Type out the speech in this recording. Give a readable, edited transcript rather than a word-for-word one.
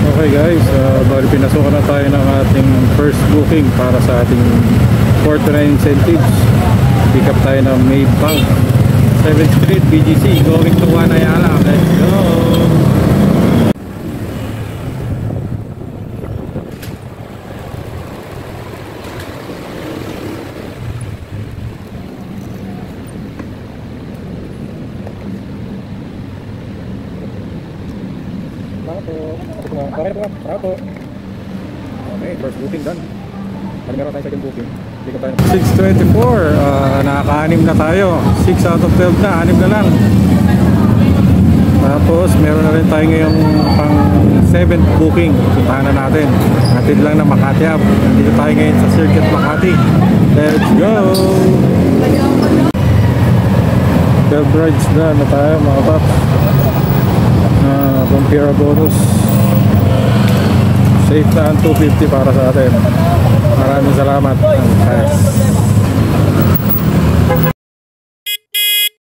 Okay guys, bali pinasukan na tayo ng ating first booking para sa ating Fortuna incentives. Pick up tayo ng Maybank 7th Street, BGC, going to Juan Ayala. Let's go! Okay, first booking done. Meron tayo second booking. 6:24, nakaka-anim na tayo. 6 out of 12 na, 6 na lang. Tapos meron na rin tayo ngayong pang 7th booking. Puntahan na natin. Natin lang na Makati Hub. Nandito tayo ngayon sa Circuit Makati. Let's go! 12 rides na tayo mga paps. Vampira bonus. Safe na ang 250 para sa atin. Maraming salamat. Yes.